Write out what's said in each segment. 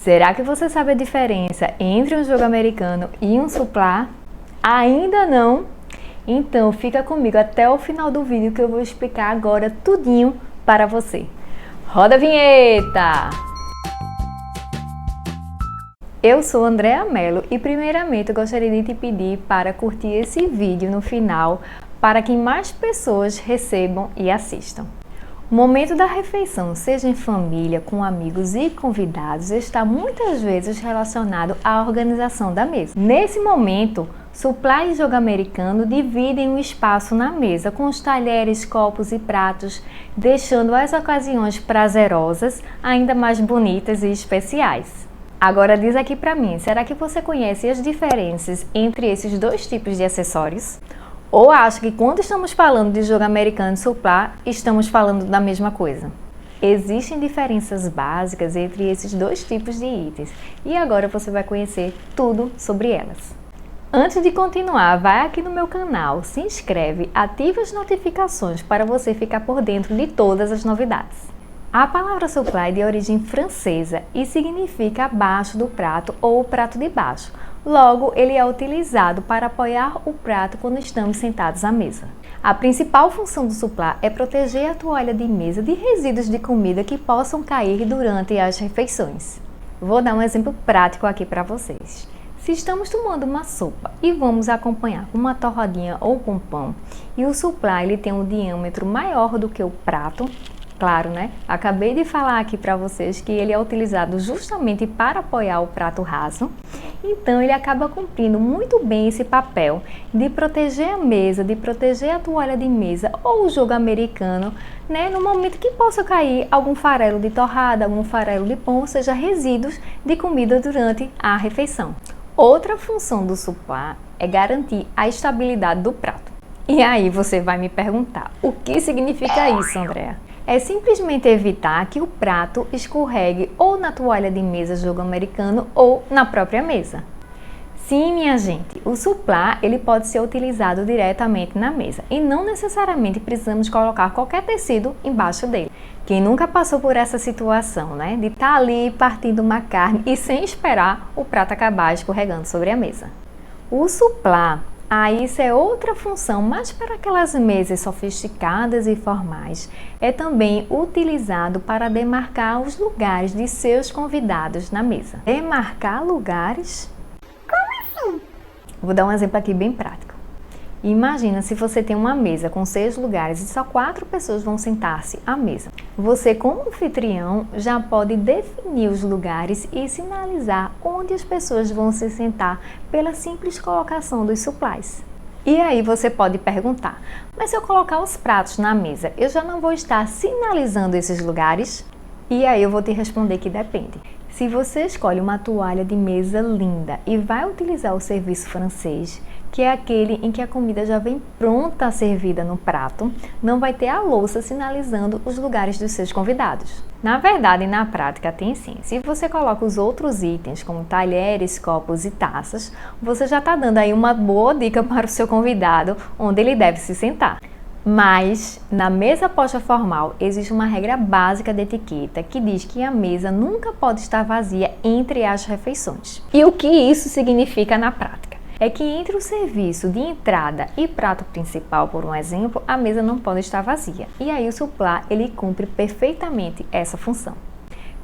Será que você sabe a diferença entre um jogo americano e um suplá? Ainda não? Então fica comigo até o final do vídeo que eu vou explicar agora tudinho para você. Roda a vinheta! Eu sou Andréa Mello e primeiramente eu gostaria de te pedir para curtir esse vídeo no final para que mais pessoas recebam e assistam. O momento da refeição, seja em família, com amigos e convidados, está muitas vezes relacionado à organização da mesa. Nesse momento, suplá e jogo americano dividem o espaço na mesa com os talheres, copos e pratos, deixando as ocasiões prazerosas ainda mais bonitas e especiais. Agora diz aqui pra mim, será que você conhece as diferenças entre esses dois tipos de acessórios? Ou acha que quando estamos falando de jogo americano e suplá, estamos falando da mesma coisa? Existem diferenças básicas entre esses dois tipos de itens e agora você vai conhecer tudo sobre elas. Antes de continuar, vai aqui no meu canal, se inscreve, ativa as notificações para você ficar por dentro de todas as novidades. A palavra suplá é de origem francesa e significa abaixo do prato ou o prato de baixo. Logo, ele é utilizado para apoiar o prato quando estamos sentados à mesa. A principal função do suplá é proteger a toalha de mesa de resíduos de comida que possam cair durante as refeições. Vou dar um exemplo prático aqui para vocês. Se estamos tomando uma sopa e vamos acompanhar com uma torradinha ou com pão, e o suplá ele tem um diâmetro maior do que o prato, claro, né? Acabei de falar aqui para vocês que ele é utilizado justamente para apoiar o prato raso. Então, ele acaba cumprindo muito bem esse papel de proteger a mesa, de proteger a toalha de mesa ou o jogo americano, né? No momento que possa cair algum farelo de torrada, algum farelo de pão, ou seja, resíduos de comida durante a refeição. Outra função do suplá é garantir a estabilidade do prato. E aí você vai me perguntar, o que significa isso, Andréa? É simplesmente evitar que o prato escorregue ou na toalha de mesa jogo americano ou na própria mesa. Sim, minha gente, o suplá ele pode ser utilizado diretamente na mesa e não necessariamente precisamos colocar qualquer tecido embaixo dele. Quem nunca passou por essa situação, né, de estar ali partindo uma carne e sem esperar o prato acabar escorregando sobre a mesa? O suplá, isso é outra função, mas para aquelas mesas sofisticadas e formais. É também utilizado para demarcar os lugares de seus convidados na mesa. Demarcar lugares? Como assim? Vou dar um exemplo aqui bem prático. Imagina se você tem uma mesa com 6 lugares e só 4 pessoas vão sentar-se à mesa. Você, como anfitrião, já pode definir os lugares e sinalizar onde as pessoas vão se sentar pela simples colocação dos suplás. E aí você pode perguntar, mas se eu colocar os pratos na mesa, eu já não vou estar sinalizando esses lugares? E aí eu vou te responder que depende. Se você escolhe uma toalha de mesa linda e vai utilizar o serviço francês, que é aquele em que a comida já vem pronta servida no prato, não vai ter a louça sinalizando os lugares dos seus convidados. Na verdade, na prática tem sim. Se você coloca os outros itens, como talheres, copos e taças, você já está dando aí uma boa dica para o seu convidado, onde ele deve se sentar. Mas, na mesa posta formal, existe uma regra básica de etiqueta que diz que a mesa nunca pode estar vazia entre as refeições. E o que isso significa na prática? É que entre o serviço de entrada e prato principal, por um exemplo, a mesa não pode estar vazia. E aí o suplá, ele cumpre perfeitamente essa função.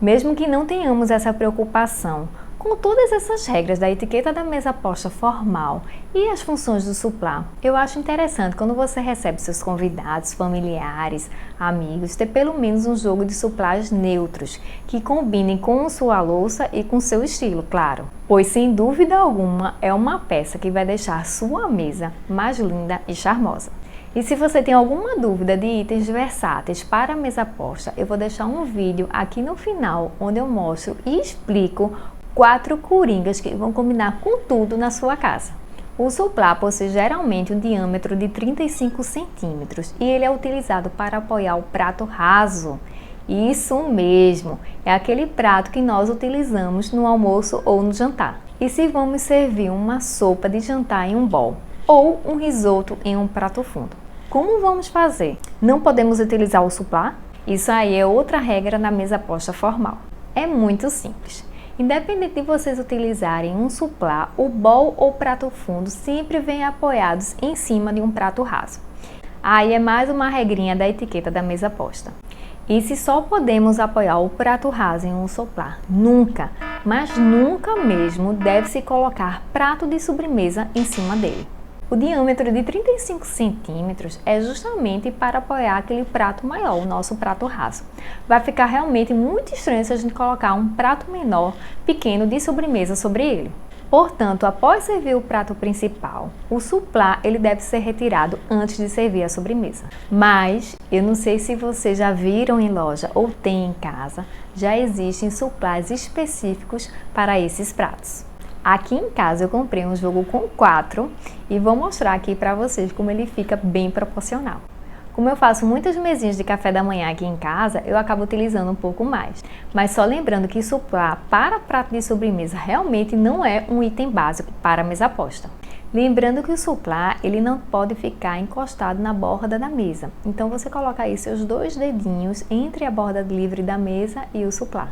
Mesmo que não tenhamos essa preocupação com todas essas regras da etiqueta da mesa posta formal e as funções do suplá, eu acho interessante quando você recebe seus convidados, familiares, amigos, ter pelo menos um jogo de suplás neutros, que combinem com sua louça e com seu estilo, claro. Pois sem dúvida alguma é uma peça que vai deixar sua mesa mais linda e charmosa. E se você tem alguma dúvida de itens versáteis para a mesa posta, eu vou deixar um vídeo aqui no final onde eu mostro e explico 4 coringas que vão combinar com tudo na sua casa. O suplá possui geralmente um diâmetro de 35 centímetros e ele é utilizado para apoiar o prato raso. Isso mesmo, é aquele prato que nós utilizamos no almoço ou no jantar. E se vamos servir uma sopa de jantar em um bowl ou um risoto em um prato fundo? Como vamos fazer? Não podemos utilizar o suplá? Isso aí é outra regra na mesa posta formal. É muito simples. Independente de vocês utilizarem um suplá, o bowl ou prato fundo sempre vem apoiados em cima de um prato raso. Aí é mais uma regrinha da etiqueta da mesa posta. E se só podemos apoiar o prato raso em um suplá, nunca, mas nunca mesmo deve-se colocar prato de sobremesa em cima dele. O diâmetro de 35 centímetros é justamente para apoiar aquele prato maior, o nosso prato raso. Vai ficar realmente muito estranho se a gente colocar um prato menor, pequeno, de sobremesa sobre ele. Portanto, após servir o prato principal, o suplá ele deve ser retirado antes de servir a sobremesa. Mas, eu não sei se vocês já viram em loja ou tem em casa, já existem suplás específicos para esses pratos. Aqui em casa eu comprei um jogo com 4 e vou mostrar aqui para vocês como ele fica bem proporcional. Como eu faço muitas mesinhas de café da manhã aqui em casa, eu acabo utilizando um pouco mais. Mas só lembrando que suplá para prato de sobremesa realmente não é um item básico para a mesa posta. Lembrando que o suplá ele não pode ficar encostado na borda da mesa. Então você coloca aí seus 2 dedinhos entre a borda livre da mesa e o suplá.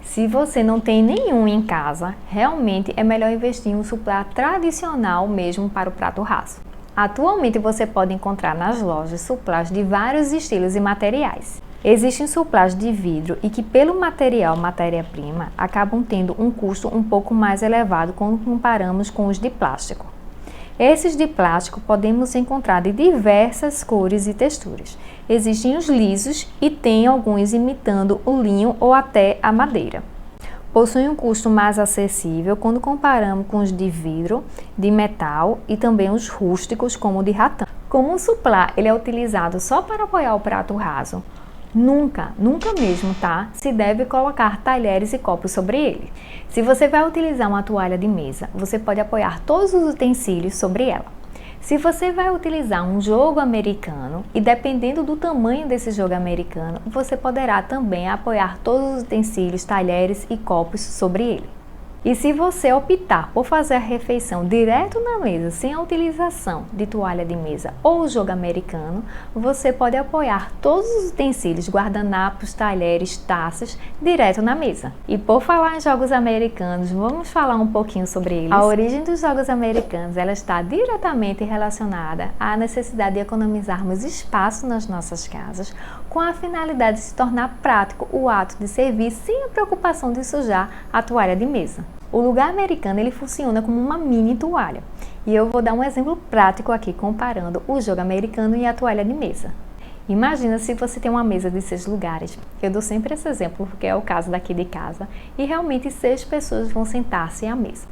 Se você não tem nenhum em casa, realmente é melhor investir em um suplá tradicional mesmo para o prato raso. Atualmente você pode encontrar nas lojas suplás de vários estilos e materiais. Existem suplás de vidro e que pelo material matéria-prima acabam tendo um custo um pouco mais elevado quando comparamos com os de plástico. Esses de plástico podemos encontrar de diversas cores e texturas. Existem os lisos e tem alguns imitando o linho ou até a madeira. Possuem um custo mais acessível quando comparamos com os de vidro, de metal e também os rústicos como o de ratão. Como o suplá ele é utilizado só para apoiar o prato raso, nunca mesmo, tá? Se deve colocar talheres e copos sobre ele. Se você vai utilizar uma toalha de mesa, você pode apoiar todos os utensílios sobre ela. Se você vai utilizar um jogo americano e dependendo do tamanho desse jogo americano, você poderá também apoiar todos os utensílios, talheres e copos sobre ele. E se você optar por fazer a refeição direto na mesa, sem a utilização de toalha de mesa ou jogo americano, você pode apoiar todos os utensílios, guardanapos, talheres, taças, direto na mesa. E por falar em jogos americanos, vamos falar um pouquinho sobre eles. A origem dos jogos americanos ela está diretamente relacionada à necessidade de economizarmos espaço nas nossas casas, com a finalidade de se tornar prático o ato de servir sem a preocupação de sujar a toalha de mesa. O lugar americano ele funciona como uma mini toalha e eu vou dar um exemplo prático aqui comparando o jogo americano e a toalha de mesa. Imagina se você tem uma mesa de 6 lugares, eu dou sempre esse exemplo porque é o caso daqui de casa e realmente 6 pessoas vão sentar-se à mesa.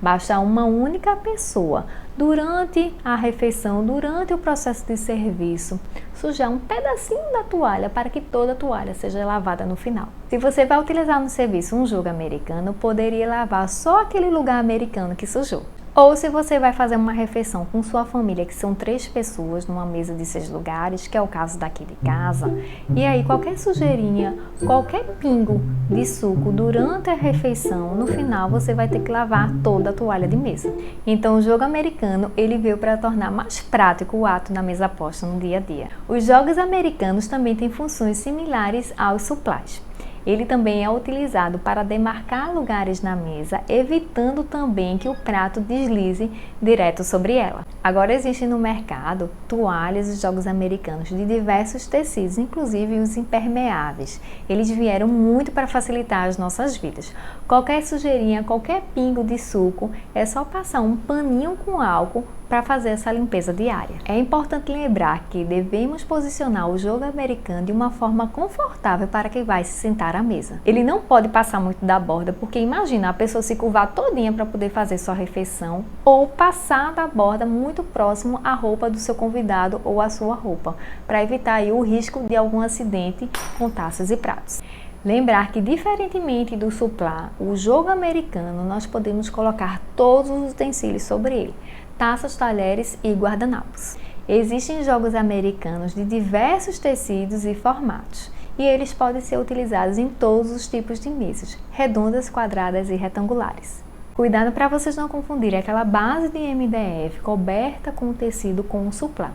Basta uma única pessoa, durante a refeição, durante o processo de serviço, sujar um pedacinho da toalha para que toda a toalha seja lavada no final. Se você vai utilizar no serviço um jogo americano, poderia lavar só aquele lugar americano que sujou. Ou se você vai fazer uma refeição com sua família, que são 3 pessoas, numa mesa de 6 lugares, que é o caso daqui de casa, e aí qualquer sujeirinha, qualquer pingo de suco durante a refeição, no final você vai ter que lavar toda a toalha de mesa. Então o jogo americano, ele veio para tornar mais prático o ato da mesa posta no dia a dia. Os jogos americanos também têm funções similares aos suplás. Ele também é utilizado para demarcar lugares na mesa, evitando também que o prato deslize direto sobre ela. Agora existem no mercado toalhas e jogos americanos de diversos tecidos, inclusive os impermeáveis. Eles vieram muito para facilitar as nossas vidas. Qualquer sujeirinha, qualquer pingo de suco, é só passar um paninho com álcool para fazer essa limpeza diária. É importante lembrar que devemos posicionar o jogo americano de uma forma confortável para quem vai se sentar à mesa. Ele não pode passar muito da borda, porque imagina a pessoa se curvar todinha para poder fazer sua refeição ou passar da borda muito próximo à roupa do seu convidado ou à sua roupa, para evitar aí o risco de algum acidente com taças e pratos. Lembrar que, diferentemente do suplá, o jogo americano nós podemos colocar todos os utensílios sobre ele, taças, talheres e guardanapos. Existem jogos americanos de diversos tecidos e formatos, e eles podem ser utilizados em todos os tipos de mesas, redondas, quadradas e retangulares. Cuidado para vocês não confundirem aquela base de MDF coberta com tecido com o suplá.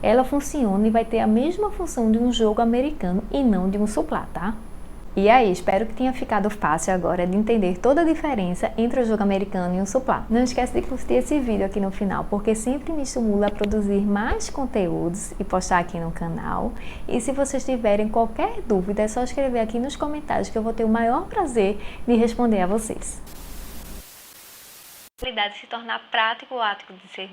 Ela funciona e vai ter a mesma função de um jogo americano e não de um suplá, tá? E aí, espero que tenha ficado fácil agora de entender toda a diferença entre o jogo americano e o suplá. Não esquece de curtir esse vídeo aqui no final, porque sempre me estimula a produzir mais conteúdos e postar aqui no canal. E se vocês tiverem qualquer dúvida, é só escrever aqui nos comentários que eu vou ter o maior prazer de responder a vocês. Se tornar prático o ato de ser